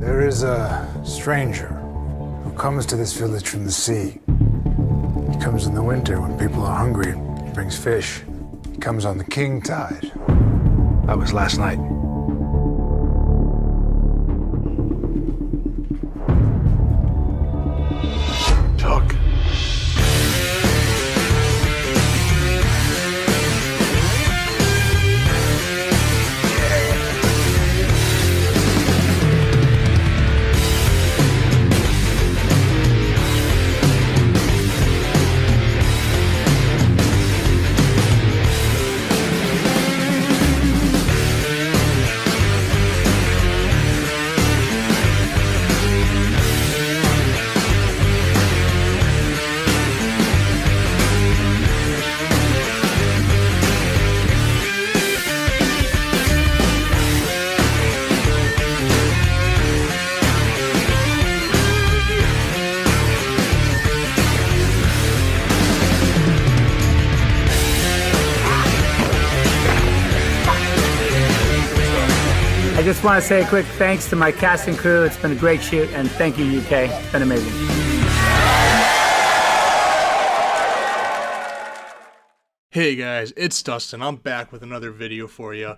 There is a stranger who comes to this village from the sea. He comes in the winter when people are hungry. He brings fish. He comes on the king tide. That was last night. Chuck. I just want to say a quick thanks to my cast and crew. It's been a great shoot, and thank you, UK. It's been amazing. Hey guys, it's Dustin. I'm back with another video for you.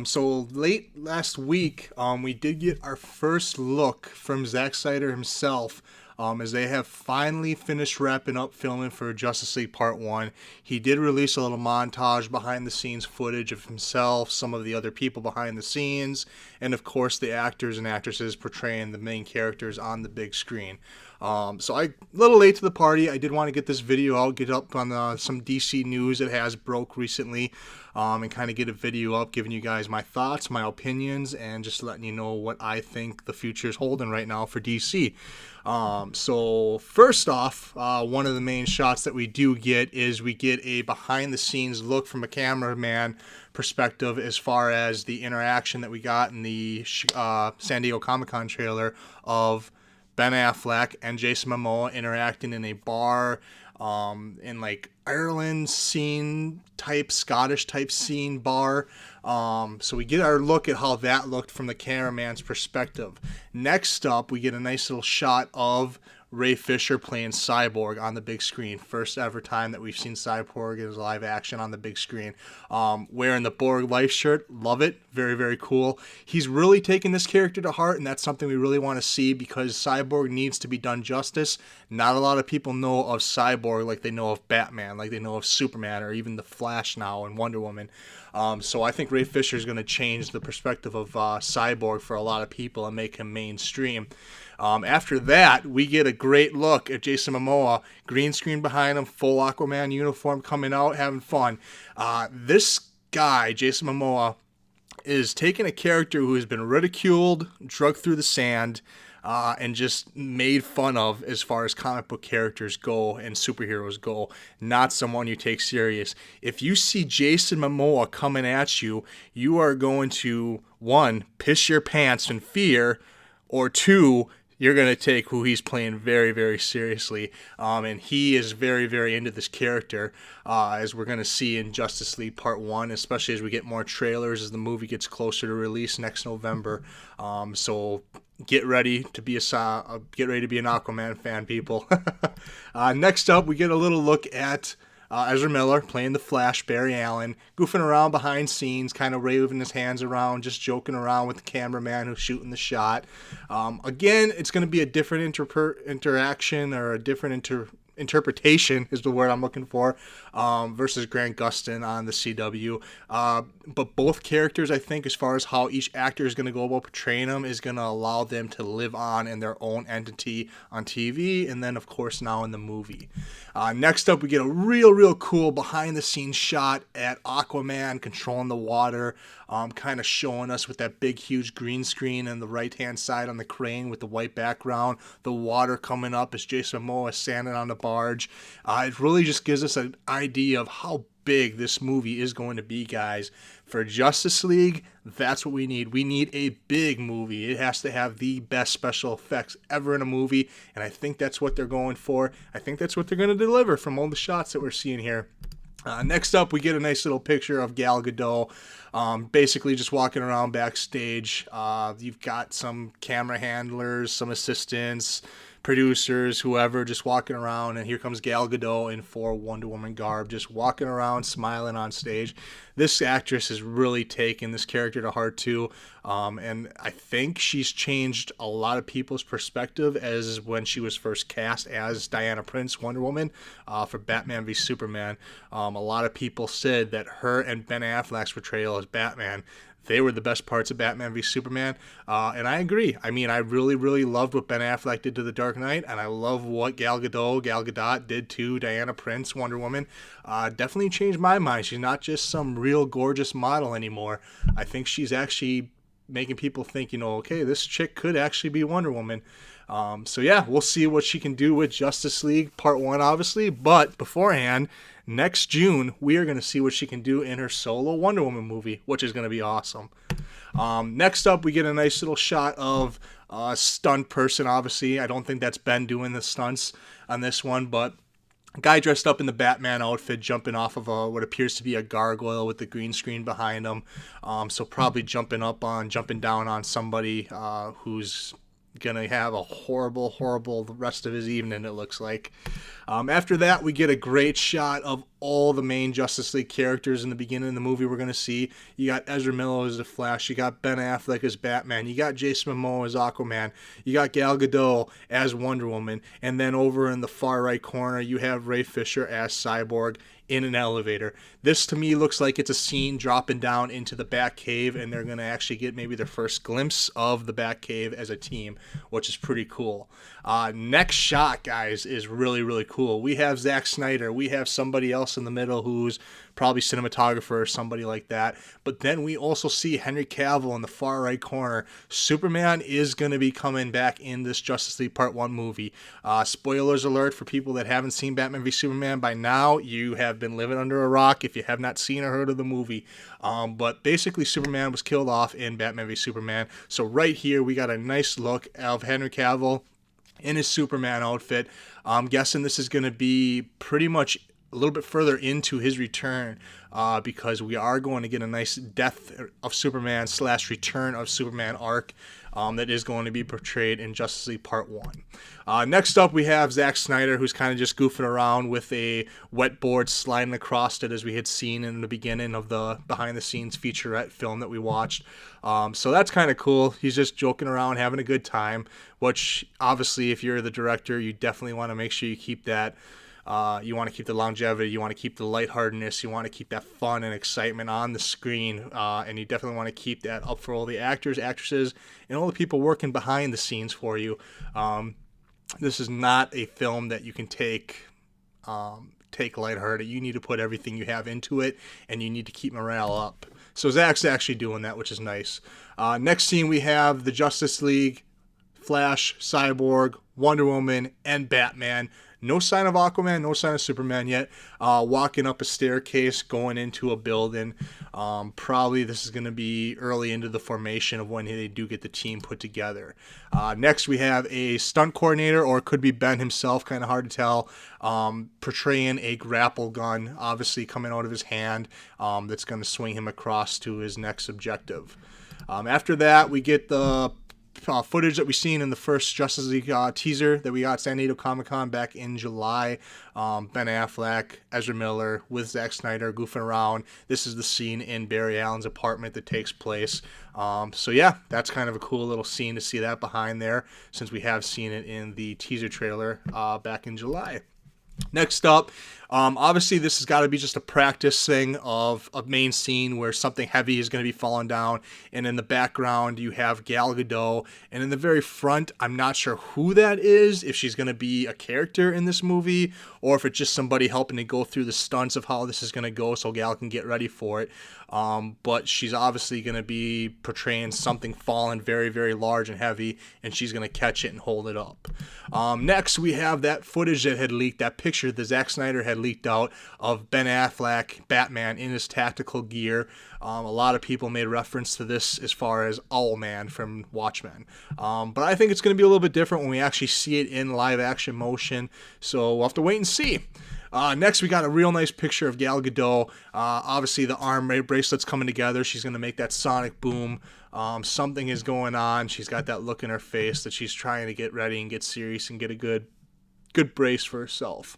So late last week, we did get our first look from Zak Snyder himself, as they have finally finished wrapping up filming for Justice League Part 1. He did release a little montage behind the scenes footage of himself, some of the other people behind the scenes, and of course the actors and actresses portraying the main characters on the big screen. So a little late to the party. I did want to get this video out, get up on some DC news that has broke recently, and kind of get a video up giving you guys my thoughts, my opinions, and just letting you know what I think the future is holding right now for DC. So first off, one of the main shots that we do get is we get a behind the scenes look from a cameraman perspective as far as the interaction that we got in the San Diego Comic-Con trailer of Ben Affleck and Jason Momoa interacting in a bar, in like Ireland scene type, Scottish type scene bar. So we get our look at how that looked from the cameraman's perspective. Next up, we get a nice little shot of Ray Fisher playing Cyborg on the big screen. First ever time that we've seen Cyborg in live action on the big screen. Wearing the Borg Life shirt. Love it. Very, very cool. He's really taking this character to heart, and that's something we really want to see because Cyborg needs to be done justice. Not a lot of people know of Cyborg like they know of Batman, like they know of Superman, or even the Flash now and Wonder Woman. So I think Ray Fisher is going to change the perspective of Cyborg for a lot of people and make him mainstream. After that, we get a great look at Jason Momoa, green screen behind him, full Aquaman uniform coming out, having fun. This guy, Jason Momoa, is taking a character who has been ridiculed, drugged through the sand, and just made fun of as far as comic book characters go and superheroes go. Not someone you take serious. If you see Jason Momoa coming at you, you are going to, one, piss your pants in fear, or two, you're going to take who he's playing very, very seriously. And he is very, very into this character, as we're going to see in Justice League Part 1, especially as we get more trailers as the movie gets closer to release next November. So get ready to be an Aquaman fan, people. Next up, we get a little look at Ezra Miller playing the Flash, Barry Allen, goofing around behind scenes, kind of waving his hands around, just joking around with the cameraman who's shooting the shot. Again, it's going to be a different interaction, or a different interpretation is the word I'm looking for, versus Grant Gustin on the CW. But both characters, I think, as far as how each actor is going to go about portraying them, is going to allow them to live on in their own entity on TV, and then, of course, now in the movie. Next up, we get a real cool behind-the-scenes shot at Aquaman controlling the water, kind of showing us with that big, huge green screen on the right-hand side on the crane with the white background, the water coming up as Jason Momoa is standing on the barge. It really just gives us an idea of how big this movie is going to be, guys. For Justice League, that's what we need. We need a big movie. It has to have the best special effects ever in a movie, and I think that's what they're going for. I think that's what they're going to deliver from all the shots that we're seeing here. Next up, we get a nice little picture of Gal Gadot, basically just walking around backstage. You've got some camera handlers, some assistants, producers, whoever, just walking around, and here comes Gal Gadot in full Wonder Woman garb, just walking around, smiling on stage. This actress has really taken this character to heart too, and I think she's changed a lot of people's perspective as when she was first cast as Diana Prince, Wonder Woman, for Batman v Superman. A lot of people said that her and Ben Affleck's portrayal as Batman, they were the best parts of Batman v Superman, and I agree. I mean, I really, really loved what Ben Affleck did to The Dark Knight, and I love what Gal Gadot did to Diana Prince, Wonder Woman. Definitely changed my mind. She's not just some real gorgeous model anymore. I think she's actually making people think, okay, this chick could actually be Wonder Woman. So yeah, we'll see what she can do with Justice League Part 1, obviously, but beforehand, next June, we are going to see what she can do in her solo Wonder Woman movie, which is going to be awesome. Next up, we get a nice little shot of a stunt person, obviously. I don't think that's Ben doing the stunts on this one, but a guy dressed up in the Batman outfit jumping off of what appears to be a gargoyle with the green screen behind him. So probably jumping down on somebody who's gonna have a horrible rest of his evening, it looks like. After that, we get a great shot of all the main Justice League characters in the beginning of the movie we're going to see. You got Ezra Miller as the Flash, you got Ben Affleck as Batman, you got Jason Momoa as Aquaman, you got Gal Gadot as Wonder Woman, and then over in the far right corner, you have Ray Fisher as Cyborg in an elevator. This to me looks like it's a scene dropping down into the Batcave, and they're going to actually get maybe their first glimpse of the Batcave as a team, which is pretty cool. Next shot, guys, is really, really cool. We have Zak Snyder. We have somebody else in the middle who's probably cinematographer or somebody like that. But then we also see Henry Cavill in the far right corner. Superman is going to be coming back in this Justice League Part 1 movie. Spoilers alert for people that haven't seen Batman v Superman by now. You have been living under a rock if you have not seen or heard of the movie. But basically, Superman was killed off in Batman v Superman. So right here, we got a nice look of Henry Cavill in his Superman outfit. I'm guessing this is going to be pretty much a little bit further into his return, because we are going to get a nice death of Superman / return of Superman arc that is going to be portrayed in Justice League Part 1. Next up, we have Zak Snyder, who's kind of just goofing around with a wet board sliding across it, as we had seen in the beginning of the behind-the-scenes featurette film that we watched. So that's kind of cool. He's just joking around, having a good time, which obviously, if you're the director, you definitely want to make sure you keep that. You want to keep the longevity, you want to keep the lightheartedness, you want to keep that fun and excitement on the screen, and you definitely want to keep that up for all the actors, actresses, and all the people working behind the scenes for you. This is not a film that you can take lighthearted. You need to put everything you have into it, and you need to keep morale up. So Zak's actually doing that, which is nice. Next scene, we have the Justice League, Flash, Cyborg, Wonder Woman, and Batman. No sign of Aquaman, no sign of Superman yet. Walking up a staircase, going into a building. Probably this is going to be early into the formation of when they do get the team put together. Next, we have a stunt coordinator, or it could be Ben himself, kind of hard to tell, portraying a grapple gun, obviously coming out of his hand, that's going to swing him across to his next objective. After that, we get the footage that we've seen in the first Justice League teaser that we got at San Diego Comic-Con back in July. Ben Affleck, Ezra Miller with Zak Snyder goofing around. This is the scene in Barry Allen's apartment that takes place. So yeah, that's kind of a cool little scene to see that behind there, since we have seen it in the teaser trailer back in July. Next up, obviously this has got to be just a practice thing of a main scene where something heavy is going to be falling down, and in the background you have Gal Gadot, and in the very front, I'm not sure who that is, if she's going to be a character in this movie, or if it's just somebody helping to go through the stunts of how this is going to go so Gal can get ready for it. But she's obviously going to be portraying something falling very, very large and heavy, and she's going to catch it and hold it up. Next, we have that footage that had leaked, that picture that Zak Snyder had leaked out of Ben Affleck, Batman, in his tactical gear. A lot of people made reference to this as far as Owlman from Watchmen. But I think it's going to be a little bit different when we actually see it in live action motion, so we'll have to wait and see. Next, we got a real nice picture of Gal Gadot. Obviously, the arm bracelet's coming together. She's going to make that sonic boom. Something is going on. She's got that look in her face that she's trying to get ready and get serious and get a good brace for herself.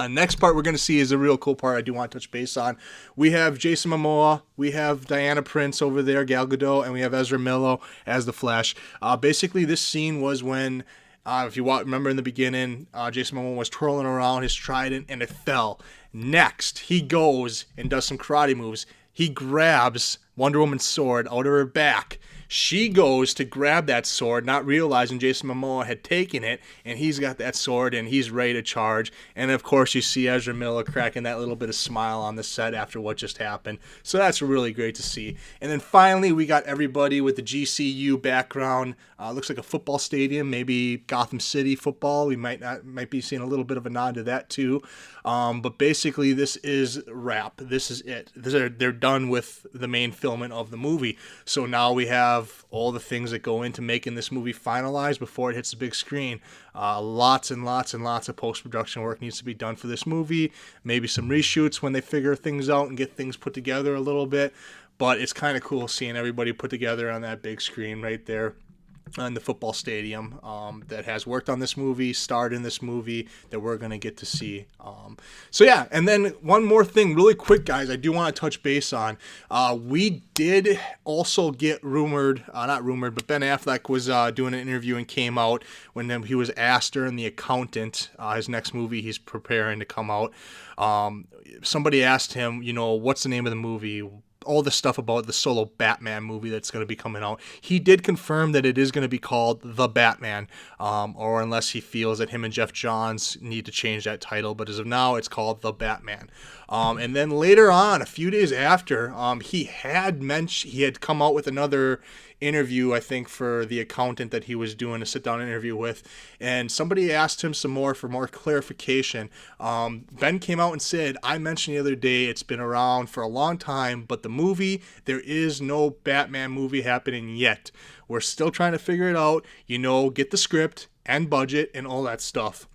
Next part we're going to see is a real cool part I do want to touch base on. We have Jason Momoa, we have Diana Prince over there, Gal Gadot, and we have Ezra Miller as the Flash. Basically, this scene was when, if you remember in the beginning, Jason Momoa was twirling around his trident and it fell. Next, he goes and does some karate moves. He grabs Wonder Woman's sword out of her back. She goes to grab that sword, not realizing Jason Momoa had taken it, and he's got that sword, and he's ready to charge. And, of course, you see Ezra Miller cracking that little bit of smile on the set after what just happened. So that's really great to see. And then, finally, we got everybody with the GCU background. Looks like a football stadium, maybe Gotham City football. We might be seeing a little bit of a nod to that, too. But, basically, this is wrap. This is it. They're done with the main filming of the movie. So now we have all the things that go into making this movie finalized before it hits the big screen. Lots and lots and lots of post-production work needs to be done for this movie. Maybe some reshoots when they figure things out and get things put together a little bit. But it's kind of cool seeing everybody put together on that big screen right there in the football stadium that has worked on this movie, starred in this movie, that we're going to get to see. So yeah, and then one more thing really quick, guys, I do want to touch base on. We did also get not rumored, but Ben Affleck was doing an interview and came out when he was asked during The Accountant, his next movie he's preparing to come out. Somebody asked him, what's the name of the movie? All the stuff about the solo Batman movie that's going to be coming out. He did confirm that it is going to be called The Batman, or unless he feels that him and Jeff Johns need to change that title. But as of now, it's called The Batman. And then later on, a few days after, he had come out with another interview, I think, for The Accountant that he was doing a sit-down interview with, and somebody asked him for more clarification. Ben came out and said, I mentioned the other day it's been around for a long time, but the movie, there is no Batman movie happening yet. We're still trying to figure it out, get the script and budget and all that stuff.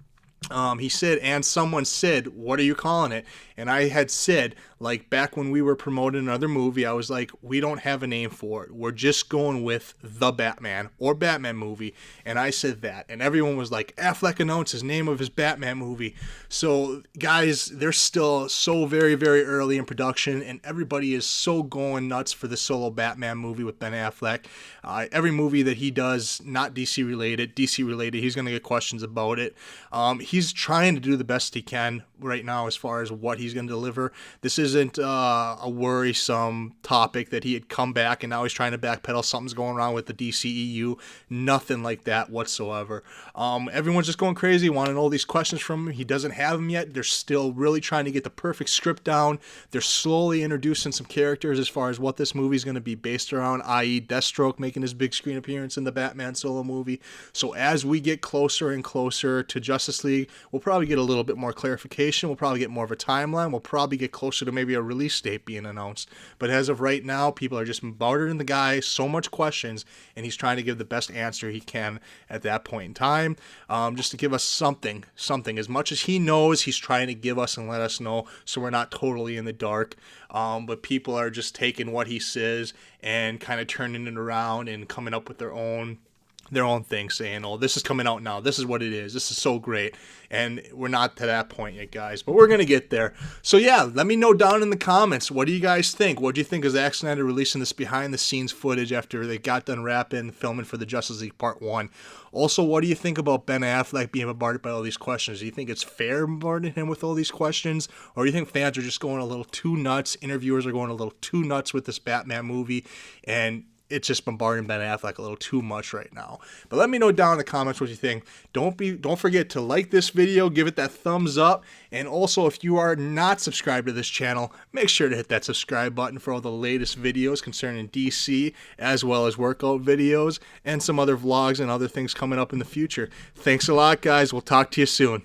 He said, and someone said, what are you calling it? And I had said, like back when we were promoting another movie, I was like, we don't have a name for it. We're just going with The Batman or Batman movie. And I said that. And everyone was like, Affleck announced his name of his Batman movie. So, guys, they're still so very, very early in production. And everybody is so going nuts for the solo Batman movie with Ben Affleck. Every movie that he does, not DC related, he's going to get questions about it. He's trying to do the best he can right now as far as what he's going to deliver. This isn't a worrisome topic that he had come back and now he's trying to backpedal. Something's going wrong with the DCEU. Nothing like that whatsoever. Everyone's just going crazy, wanting all these questions from him. He doesn't have them yet. They're still really trying to get the perfect script down. They're slowly introducing some characters as far as what this movie is going to be based around, i.e. Deathstroke making his big screen appearance in the Batman solo movie. So as we get closer and closer to Justice League, we'll probably get a little bit more clarification. We'll probably get more of a timeline. We'll probably get closer to maybe a release date being announced. But as of right now, people are just bombarding the guy, so much questions, and he's trying to give the best answer he can at that point in time, just to give us something. As much as he knows, he's trying to give us and let us know, so we're not totally in the dark. But people are just taking what he says and kind of turning it around and coming up with their own thing, saying, oh, this is coming out now. This is what it is. This is so great. And we're not to that point yet, guys. But we're going to get there. So, yeah, let me know down in the comments. What do you guys think? What do you think of Zak Snyder releasing this behind-the-scenes footage after they got done filming for the Justice League Part 1? Also, what do you think about Ben Affleck being bombarded by all these questions? Do you think it's fair bombarding him with all these questions? Or do you think fans are just going a little too nuts? Interviewers are going a little too nuts with this Batman movie, and it's just bombarding Ben Affleck a little too much right now. But let me know down in the comments what you think. Don't forget to like this video, give it that thumbs up, and also if you are not subscribed to this channel, make sure to hit that subscribe button for all the latest videos concerning DC, as well as workout videos, and some other vlogs and other things coming up in the future. Thanks a lot, guys. We'll talk to you soon.